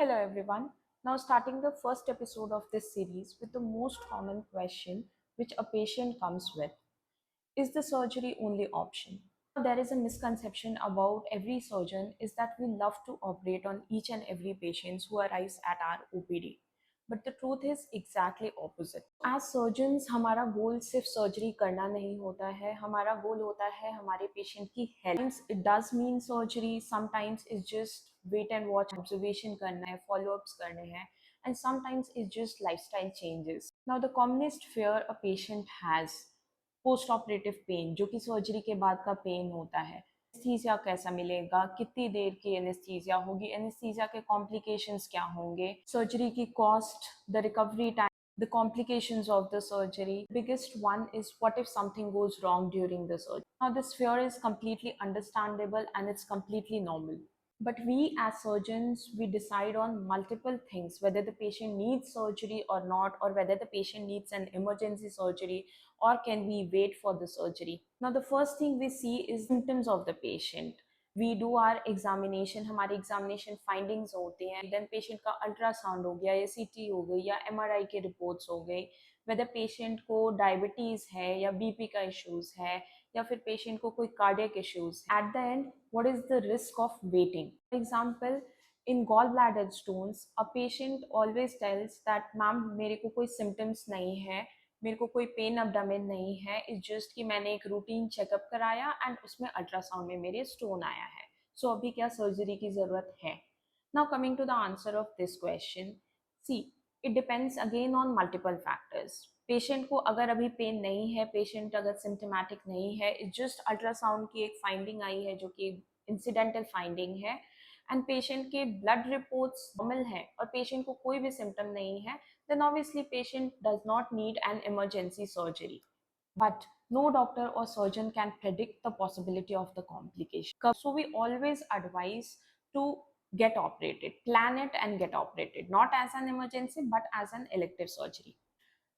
Hello everyone. Now starting the first episode of this series with the most common question which a patient comes with. Is the surgery only option? There is a misconception about every surgeon is that we love to operate on each and every patient who arrives at our OPD. But the truth is exactly opposite. As surgeons, हमारा गोल सिर्फ surgery करना नहीं होता है, हमारा गोल होता है हमारे पेशेंट की health. It does mean surgery, sometimes it's just wait and watch, observation करना है, follow-ups करने हैं, and sometimes it's just lifestyle changes. Now the commonest fear a patient has post operative pain जो कि सर्जरी के बाद का पेन होता है. एनेस्थीसिया कैसा मिलेगा, कितनी देर की एनेस्थीसिया होगी, एनेस्थीसिया के कॉम्प्लिकेशंस क्या होंगे, सर्जरी की cost, the recovery time, the complications of the surgery. Biggest one is what if something goes wrong during the surgery. Now this fear is completely understandable and it's completely normal. But we as surgeons, we decide on multiple things, whether the patient needs surgery or not, or whether the patient needs an emergency surgery, or can we wait for the surgery. Now, the first thing we see is symptoms of the patient. We do our examination, हमारी examination findings होते हैं, then patient का ultrasound हो गया या CT हो गई या MRI के reports हो गई, whether patient को diabetes है या BP का issues है या फिर पेशेंट को कोई cardiac issues. At the end what is the risk of waiting. For example, in gall bladder stones a patient always tells that ma'am मेरे को कोई सिम्टम्स नहीं है, मेरे को कोई पेन अब्डोमेन नहीं है, इट्स जस्ट कि मैंने एक रूटीन चेकअप कराया एंड उसमें अल्ट्रासाउंड में मेरे स्टोन आया है, सो अभी क्या सर्जरी की ज़रूरत है. Now coming to the answer of this question, see it depends again on multiple factors. Patient को अगर अभी पेन नहीं है, पेशेंट अगर सिम्टोमेटिक नहीं है, जस्ट अल्ट्रासाउंड की एक फाइंडिंग आई है जो कि इंसिडेंटल फाइंडिंग है, एंड पेशेंट के ब्लड रिपोर्ट्स नॉर्मल है और पेशेंट को कोई भी सिम्टम नहीं है, then obviously patient does not need an emergency surgery. But no doctor or surgeon can predict the possibility of the complication. So we always advise to get operated, plan it and get operated, not as an emergency but as an elective surgery.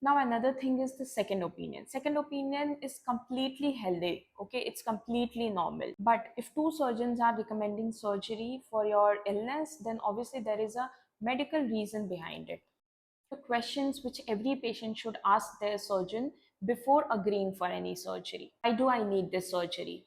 Now another thing is the second opinion. Second opinion is completely healthy, okay, it's completely normal. But if two surgeons are recommending surgery for your illness, then obviously there is a medical reason behind it. The questions which every patient should ask their surgeon before agreeing for any surgery. Why do I need this surgery?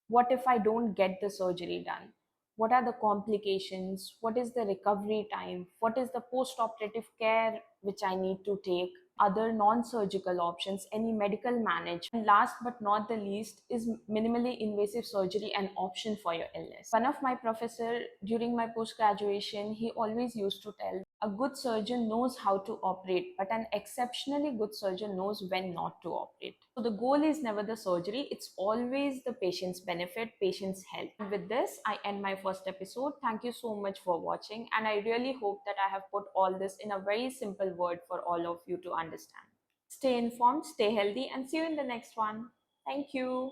What if I don't get the surgery done? What are the complications? What is the recovery time? What is the post-operative care which I need to take? Other non-surgical options, any medical management. And last but not the least is minimally invasive surgery an option for your illness. One of my professor during my post-graduation, he always used to tell, a good surgeon knows how to operate, but an exceptionally good surgeon knows when not to operate. So the goal is never the surgery, it's always the patient's benefit, patient's health. And with this, I end my first episode. Thank you so much for watching, and I really hope that I have put all this in a very simple word for all of you to understand. Stay informed, stay healthy, and see you in the next one. Thank you.